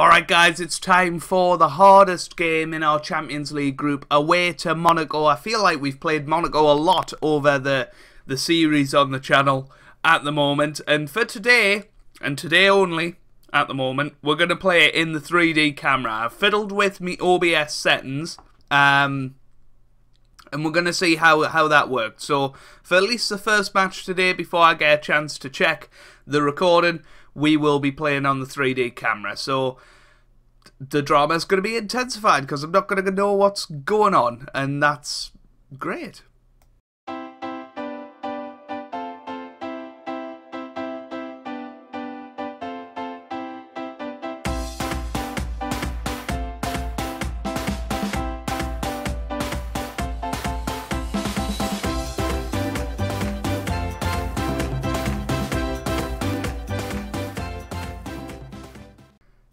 Alright guys, it's time for the hardest game in our Champions League group, away to Monaco. I feel like we've played Monaco a lot over the series on the channel at the moment. And for today, and today only, at the moment, we're going to play it in the 3D camera. I've fiddled with me OBS settings, and we're going to see how that worked. So, for at least the first match today, before I get a chance to check the recording, we will be playing on the 3D camera. So the drama is going to be intensified because I'm not going to know what's going on, and that's great.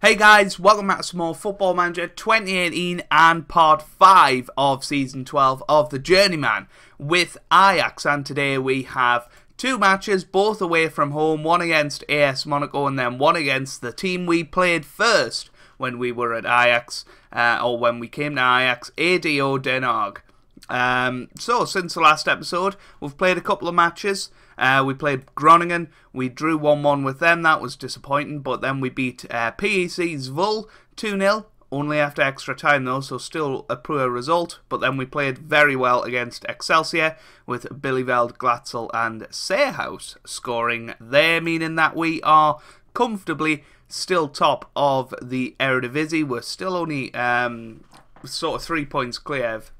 Hey guys, welcome back to some more Football Manager 2018 and part 5 of Season 12 of the Journeyman with Ajax. And today we have two matches, both away from home, one against AS Monaco and then one against the team we played first when we were at Ajax, or when we came to Ajax, ADO Den Haag. So, since the last episode, we've played a couple of matches. We played Groningen, we drew 1-1 with them, that was disappointing, but then we beat PEC Zwolle 2-0, only after extra time though, so still a poor result, but then we played very well against Excelsior, with Bielefeld, Glatzel and Seerhouse scoring there, meaning that we are comfortably still top of the Eredivisie. We're still only sort of 3 points clear of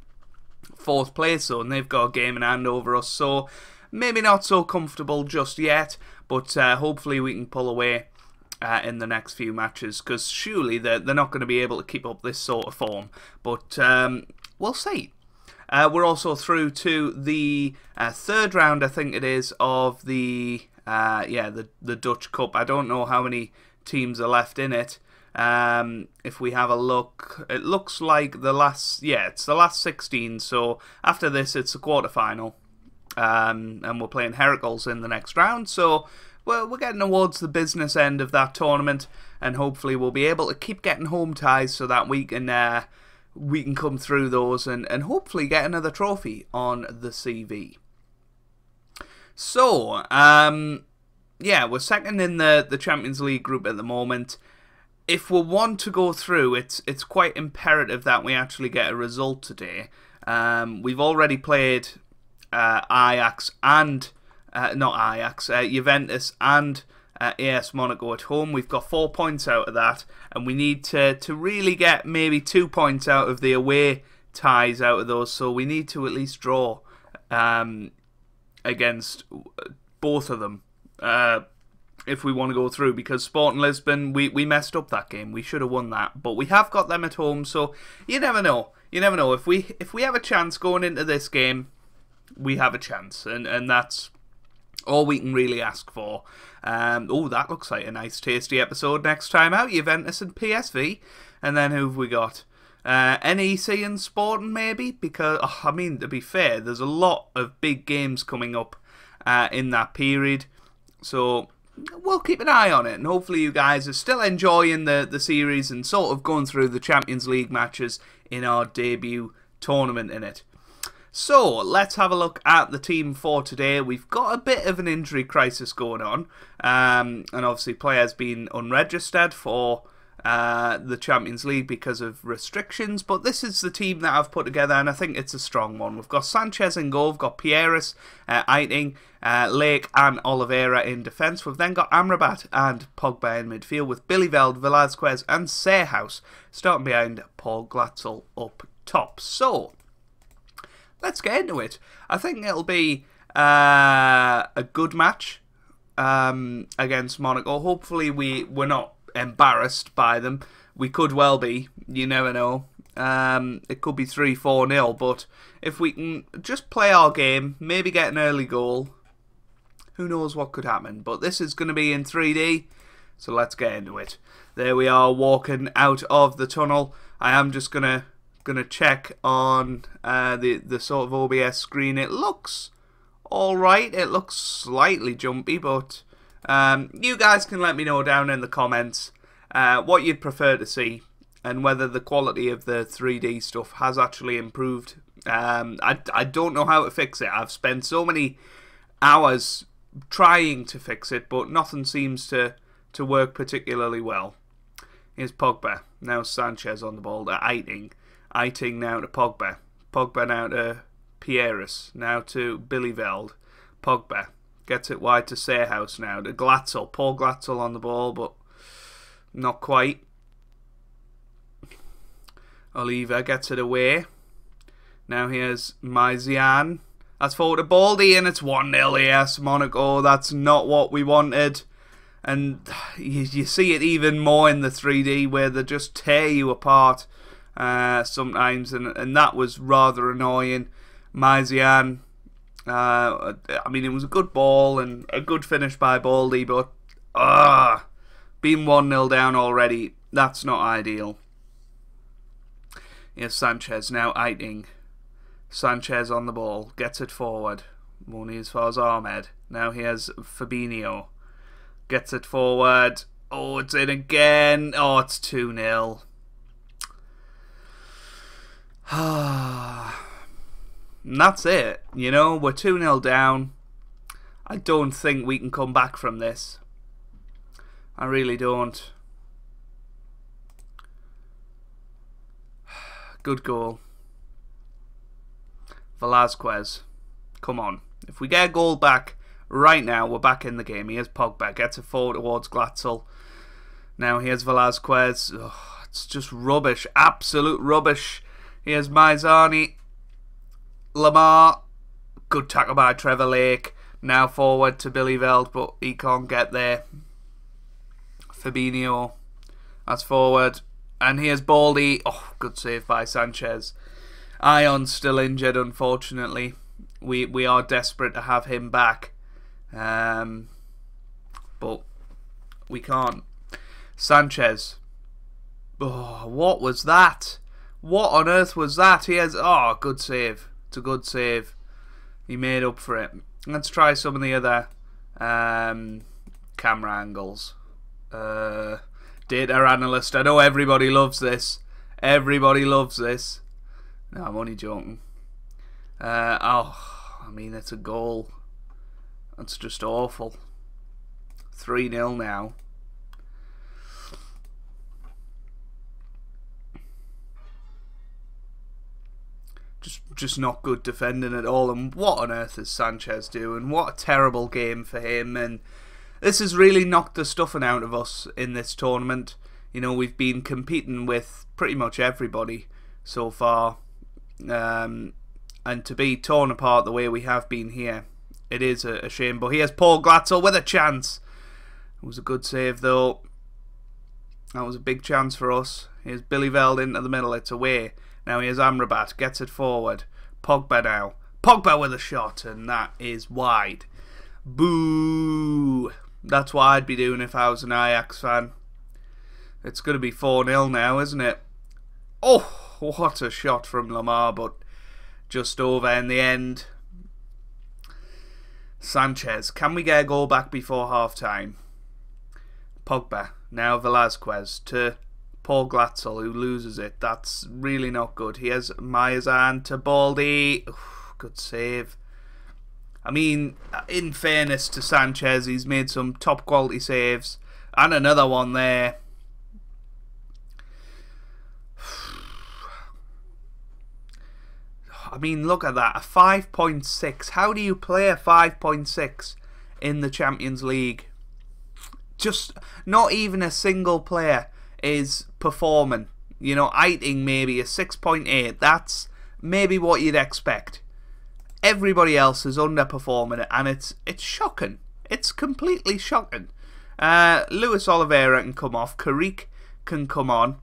4th place, so, and they've got a game in hand over us, so maybe not so comfortable just yet, but hopefully we can pull away in the next few matches, because surely they're not going to be able to keep up this sort of form, but we'll see. We're also through to the third round, I think it is, of the the Dutch Cup. I don't know how many teams are left in it. If we have a look, it looks like it's the last 16, so after this it's the quarter-final. And we're playing Heracles in the next round, so we're getting towards the business end of that tournament, and hopefully we'll be able to keep getting home ties so that we can come through those and hopefully get another trophy on the CV. So, yeah, we're second in the Champions League group at the moment. If we want to go through, it's quite imperative that we actually get a result today. We've already played Ajax and Juventus and AS Monaco at home. We've got 4 points out of that, and we need to really get maybe 2 points out of the away ties out of those, so we need to at least draw against both of them if we want to go through, because Sporting Lisbon, we messed up that game. We should have won that, but we have got them at home, so you never know. You never know. If we have a chance going into this game, we have a chance, and that's all we can really ask for. Oh, that looks like a nice tasty episode next time out. Juventus and PSV, and then who have we got? NEC and Sporting maybe, because I mean, to be fair, there's a lot of big games coming up in that period, so we'll keep an eye on it, and hopefully you guys are still enjoying the series and sort of going through the Champions League matches in our debut tournament in it. So, let's have a look at the team for today. We've got a bit of an injury crisis going on, and obviously players being unregistered for the Champions League because of restrictions, but this is the team that I've put together, and I think it's a strong one. We've got Sanchez in goal, we've got Pieris, Eiting, Lake and Oliveira in defence. We've then got Amrabat and Pogba in midfield, with Bielefeld, Velasquez and Seerhouse starting behind Paul Glatzel up top. So, let's get into it. I think it'll be a good match against Monaco. Hopefully we're not embarrassed by them. We could well be. You never know. It could be 3-4-0, but if we can just play our game, maybe get an early goal, who knows what could happen. But this is going to be in 3D, so let's get into it. There we are, walking out of the tunnel. I am just going to check on the sort of OBS screen. It looks alright. It looks slightly jumpy, but you guys can let me know down in the comments what you'd prefer to see, and whether the quality of the 3D stuff has actually improved. I don't know how to fix it. I've spent so many hours trying to fix it, but nothing seems to work particularly well. Here's Pogba. Now Sanchez on the ball to Eiting. Eiting now to Pogba. Pogba now to Pieris. Now to Billyveld. Pogba gets it wide to Seerhouse now to Glatzel. Paul Glatzel on the ball, but not quite. Oliva gets it away. Now here's Maizian. That's forward to Baldy, and it's 1-0 yes, Monaco. That's not what we wanted. And you see it even more in the 3D, where they just tear you apart sometimes, and that was rather annoying. Maizian, I mean, it was a good ball and a good finish by Baldy, but being 1-0 down already, that's not ideal. Here's Sanchez, now Eiting. Sanchez on the ball, gets it forward. Money as far as Ahmed. Now here's Fabinho. Gets it forward. Oh, it's in again. Oh, it's 2-0. And that's it. You know, we're 2-0 down. I don't think we can come back from this. I really don't. Good goal. Velasquez. Come on. If we get a goal back right now, we're back in the game. Here's Pogba. Gets it forward towards Glatzel. Now here's Velasquez. Oh, it's just rubbish. Absolute rubbish. Here's Maizani. Lamar. Good tackle by Trevor Lake. Now forward to Billyveld, but he can't get there. Fabinho. That's forward. And here's Baldy. Oh, good save by Sanchez. Ion's still injured, unfortunately. We are desperate to have him back. But we can't. Sanchez. Oh, what was that? What on earth was that? He has... Oh, good save. It's a good save. He made up for it. Let's try some of the other camera angles. Data analyst. I know everybody loves this. Everybody loves this. No, I'm only joking. Oh, I mean, it's a goal. That's just awful. 3-0 now. Just not good defending at all. And what on earth is Sanchez doing? What a terrible game for him. And this has really knocked the stuffing out of us in this tournament. You know, we've been competing with pretty much everybody so far. And to be torn apart the way we have been here, it is a shame. But here's Paul Glatzel with a chance. It was a good save though. That was a big chance for us. Here's Billyveld into the middle. It's away. Now here's Amrabat. Gets it forward. Pogba now. Pogba with a shot, and that is wide. Boo! That's what I'd be doing if I was an Ajax fan. It's going to be 4-0 now, isn't it? Oh, what a shot from Lamar, but just over in the end. Sanchez. Can we get a goal back before half-time? Pogba. Now Velasquez to Paul Glatzel, who loses it. That's really not good. Here's Maizan to Baldy. Oof, good save. I mean, in fairness to Sanchez, he's made some top quality saves. And another one there. I mean, look at that. A 5.6. How do you play a 5.6 in the Champions League? Just not even a single player is performing. You know, Eiting maybe a 6.8. That's maybe what you'd expect. Everybody else is underperforming it, and it's shocking. It's completely shocking. Luis Oliveira can come off. Carrick can come on.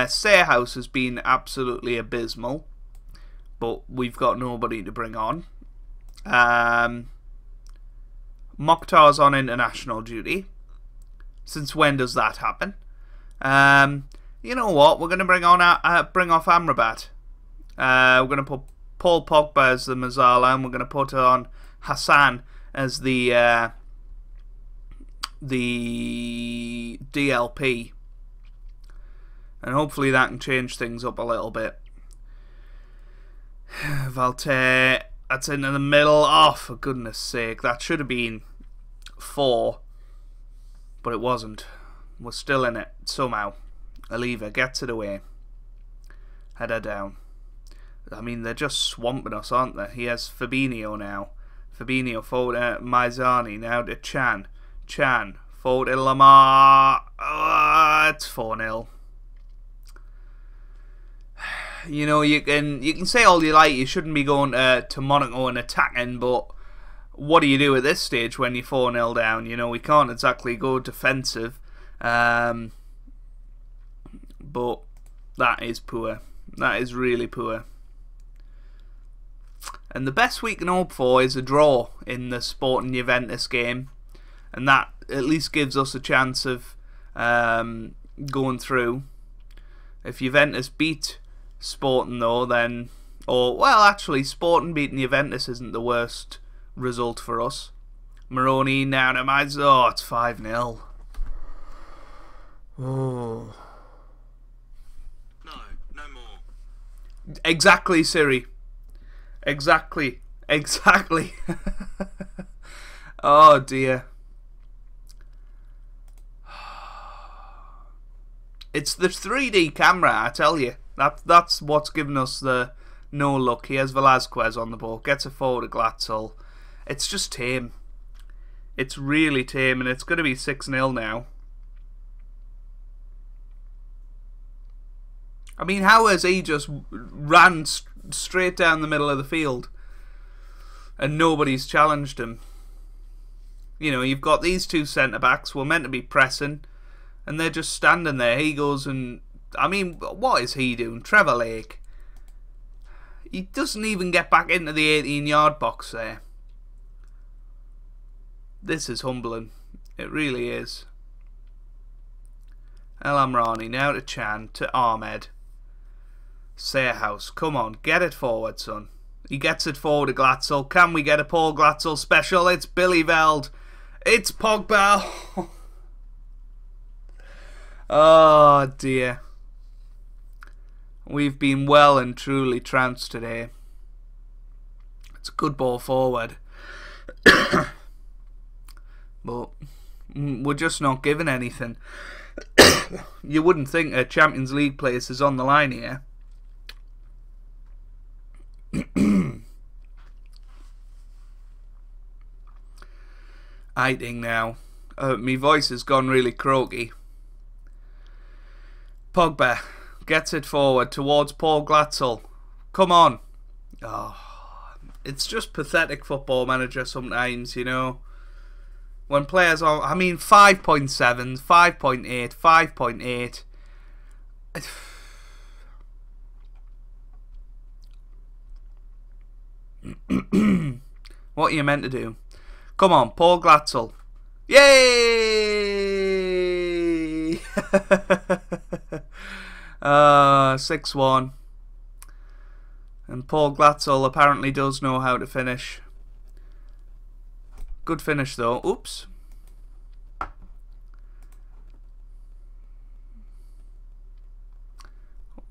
Seerhouse has been absolutely abysmal, but we've got nobody to bring on. Mokhtar's on international duty. Since when does that happen? You know what? We're going to bring off Amrabat. We're going to put Paul Pogba as the Mazzala, and we're going to put on Hassan as the DLP. And hopefully that can change things up a little bit. Valter, that's into the middle. Oh, for goodness sake. That should have been 4. But it wasn't. We're still in it, somehow. Oliva gets it away. Header down. I mean, they're just swamping us, aren't they? He has Fabinho now. Fabinho forward to Maizani. Now to Chan. Chan. Forward to Lamar. Oh, it's 4-0. You know, you can say all you like, you shouldn't be going to Monaco and attacking, but what do you do at this stage when you're 4-0 down? You know, we can't exactly go defensive. But that is poor. That is really poor. And the best we can hope for is a draw in the Sporting Juventus game. And that at least gives us a chance of going through. If Juventus beat Sporting though, then... Or, well, actually, Sporting beating Juventus isn't the worst result for us. Moroni now to Miles. Oh, it's 5-0. Oh. No more. Exactly, Siri. Exactly. Oh, dear. It's the 3D camera, I tell you. That's what's given us the no luck. Here's Velasquez on the ball. Gets a forward to Glatzel. It's just tame. It's really tame, and it's going to be 6-0 now. I mean, how has he just ran straight down the middle of the field and nobody's challenged him? You know, you've got these two centre-backs. We're meant to be pressing, and they're just standing there. He goes and... I mean, what is he doing? Trevor Lake. He doesn't even get back into the 18-yard box there. This is humbling. It really is. El Amrani now to Chan, to Ahmed. Sayerhouse, come on, get it forward, son. He gets it forward to Glatzel. Can we get a Paul Glatzel special? It's Billy Veld. It's Pogba. Oh, dear. We've been well and truly trounced today. It's a good ball forward. But we're just not given anything. You wouldn't think a Champions League place is on the line here. Eating now. My voice has gone really croaky. Pogba gets it forward towards Paul Glatzel. Come on. Oh, it's just pathetic Football Manager sometimes, you know. When players are, I mean, 5.7, 5.8, 5.8. What are you meant to do? Come on, Paul Glatzel. Yay! 6-1. And Paul Glatzel apparently does know how to finish. Good finish though. Oops.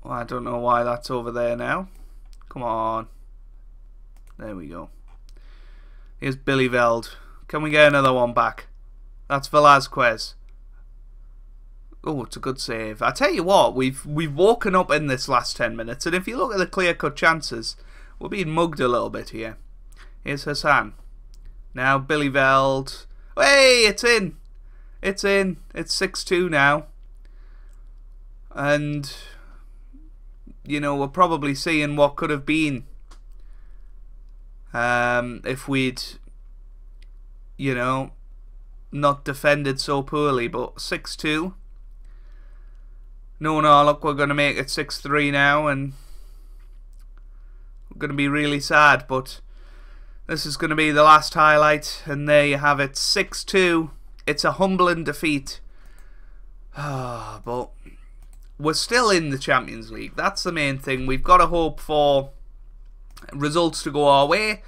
Well, I don't know why that's over there now. Come on. There we go. Here's Billy Veld. Can we get another one back? That's Velasquez. Oh, it's a good save. I tell you what, we've woken up in this last 10 minutes, and if you look at the clear-cut chances, we're being mugged a little bit here. Here's Hassan. Now Billy Veld. Hey, it's in. It's in. It's 6-2 now. And, you know, we're probably seeing what could have been if we'd, you know, not defended so poorly. But 6-2. No, look, we're going to make it 6-3 now, and we're going to be really sad, but this is going to be the last highlight, and there you have it, 6-2. It's a humbling defeat. But we're still in the Champions League. That's the main thing. We've got to hope for results to go our way,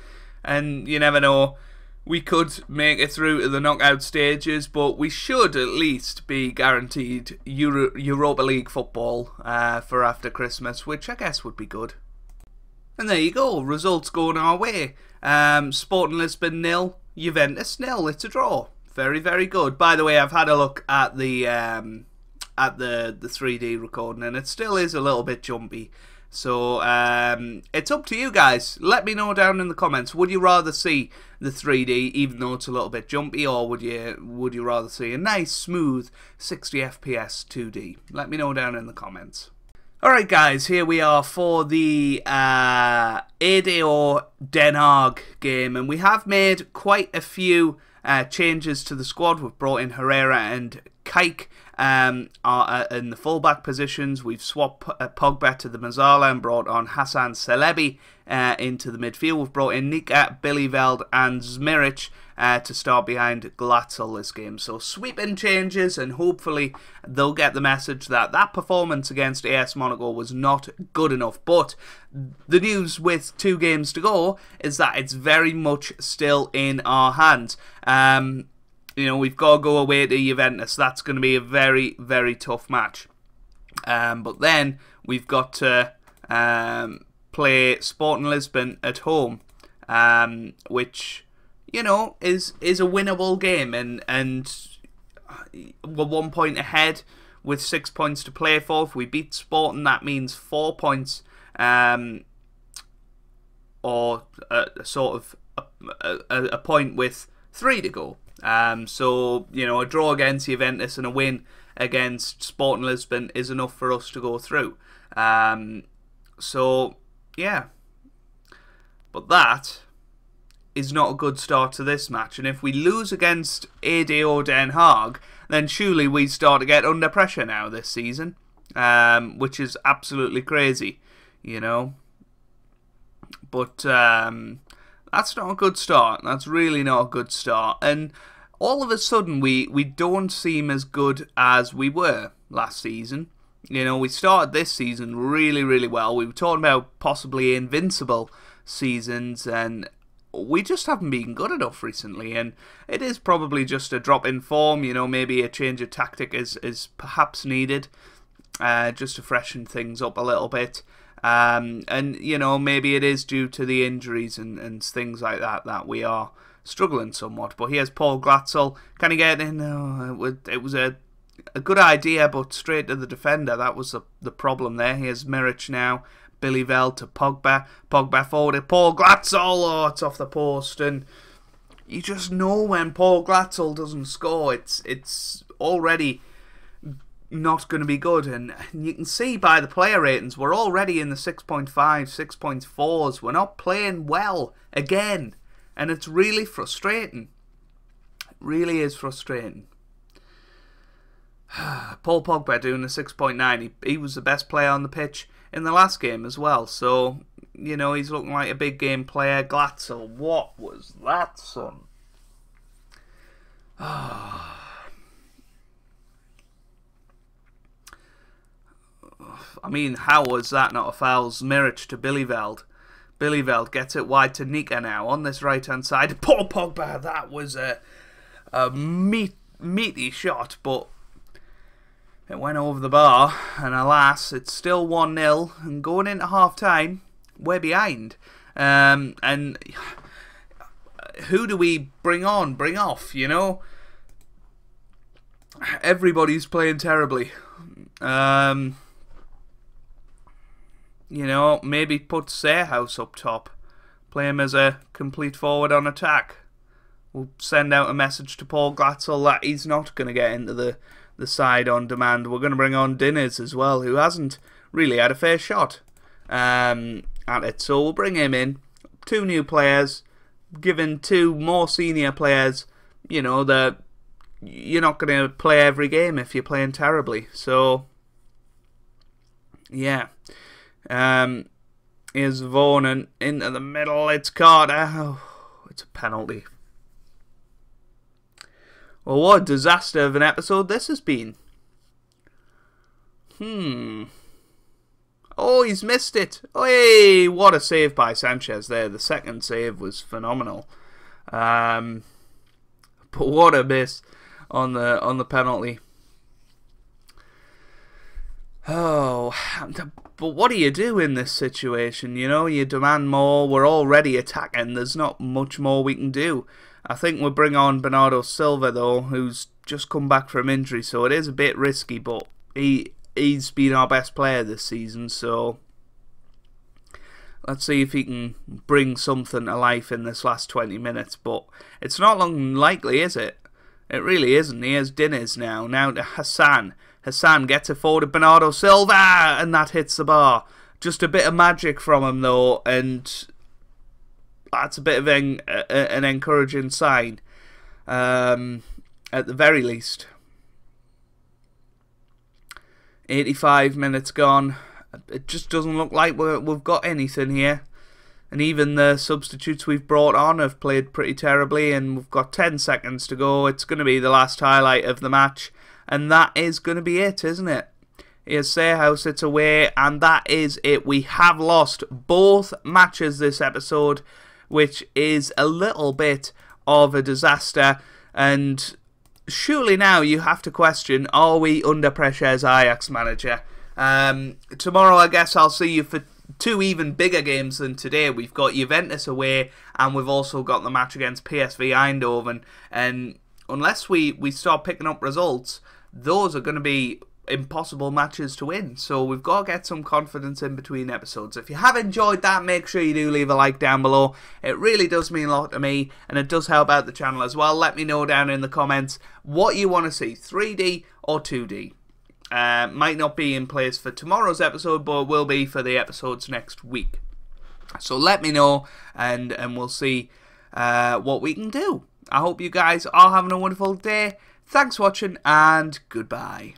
and you never know. we could make it through to the knockout stages, but we should at least be guaranteed Europa League football for after Christmas, which I guess would be good. And there you go, results going our way. Sporting Lisbon 0, Juventus 0. It's a draw. Very, very good. By the way, I've had a look at the 3D recording, and it still is a little bit jumpy. So it's up to you guys. Let me know down in the comments. Would you rather see the 3D, even though it's a little bit jumpy, or would you rather see a nice, smooth 60 FPS 2D? Let me know down in the comments. Alright guys, here we are for the ADO Den Haag game, and we have made quite a few changes to the squad. We've brought in Herrera and Kijk in the fullback positions. We've swapped Pogba to the Mazzala and brought on Hassan Celebi into the midfield. We've brought in Nika, Billyveld and Zmiric to start behind Glatzel this game. So sweeping changes, and hopefully they'll get the message that that performance against AS Monaco was not good enough. But the news with 2 games to go is that it's very much still in our hands. You know, we've got to go away to Juventus. That's going to be a very, very tough match. But then we've got to play Sporting Lisbon at home, which, you know, is a winnable game. And we're 1 point ahead with 6 points to play for. If we beat Sporting, that means 4 points, or sort of a point with 3 to go. So, you know, a draw against Juventus and a win against Sporting Lisbon is enough for us to go through. So, yeah. But that is not a good start to this match. And if we lose against ADO Den Haag, then surely we start to get under pressure now this season. Which is absolutely crazy, you know. But that's not a good start. That's really not a good start. And all of a sudden, we don't seem as good as we were last season. You know, we started this season really, really well. We were talking about possibly invincible seasons, and we just haven't been good enough recently. And it is probably just a drop in form. You know, maybe a change of tactic is perhaps needed, just to freshen things up a little bit. And, you know, maybe it is due to the injuries and things like that we are struggling somewhat. But here's Paul Glatzel. Can he get in? Oh, it was a good idea, but straight to the defender. That was the problem there. Here's Zmiric now. Billyveld to Pogba. Pogba forward to Paul Glatzel. Oh, it's off the post. And you just know when Paul Glatzel doesn't score, it's already not going to be good. And you can see by the player ratings, we're already in the 6.5, 6.4s. We're not playing well again. And it's really frustrating. It really is frustrating. Paul Pogba doing a 6.9. He was the best player on the pitch in the last game as well. So, you know, he's looking like a big game player. Glatzel, what was that, son? I mean, how was that not a foul? Zmiric to Billyveld. Billyveld gets it wide to Nika now on this right-hand side. Paul Pogba, that was a meaty shot, but it went over the bar, and alas, it's still 1-0, and going into half-time, we're behind. And who do we bring on, bring off, you know? Everybody's playing terribly. You know, maybe put Sayhouse up top. Play him as a complete forward on attack. We'll send out a message to Paul Glatzel that he's not going to get into the side on demand. We're going to bring on Diners as well, who hasn't really had a fair shot at it. So we'll bring him in. 2 new players, given 2 more senior players. You know, you're not going to play every game if you're playing terribly. So, yeah. Here's Vaughan and into the middle. It's Carter. Oh, it's a penalty. Well, what a disaster of an episode this has been. Oh, he's missed it. Hey, what a save by Sanchez there. The second save was phenomenal. But what a miss on the penalty. Oh, but what do you do in this situation? You know, you demand more. We're already attacking. There's not much more we can do. I think we'll bring on Bernardo Silva, though, who's just come back from injury, so it is a bit risky, but he's been our best player this season, so let's see if he can bring something to life in this last 20 minutes, but it's not long likely, is it? It really isn't. Here's Diniz now. Now to Hassan. Hassan gets it forward to Bernardo Silva, and that hits the bar. Just a bit of magic from him, though, and that's a bit of an encouraging sign, at the very least. 85 minutes gone. It just doesn't look like we've got anything here. And even the substitutes we've brought on have played pretty terribly, and we've got 10 seconds to go. It's going to be the last highlight of the match. And that is going to be it, isn't it? Here's Sayhouse, it's away, and that is it. We have lost both matches this episode, which is a little bit of a disaster. And surely now you have to question, are we under pressure as Ajax manager? Tomorrow, I guess I'll see you for two even bigger games than today. We've got Juventus away, and we've also got the match against PSV Eindhoven. And unless we start picking up results, those are going to be impossible matches to win. So we've got to get some confidence in between episodes. If you have enjoyed that, make sure you do leave a like down below. It really does mean a lot to me, and it does help out the channel as well. Let me know down in the comments what you want to see, 3D or 2D. Might not be in place for tomorrow's episode, but will be for the episodes next week. So let me know, and we'll see what we can do. I hope you guys are having a wonderful day. Thanks for watching, and goodbye.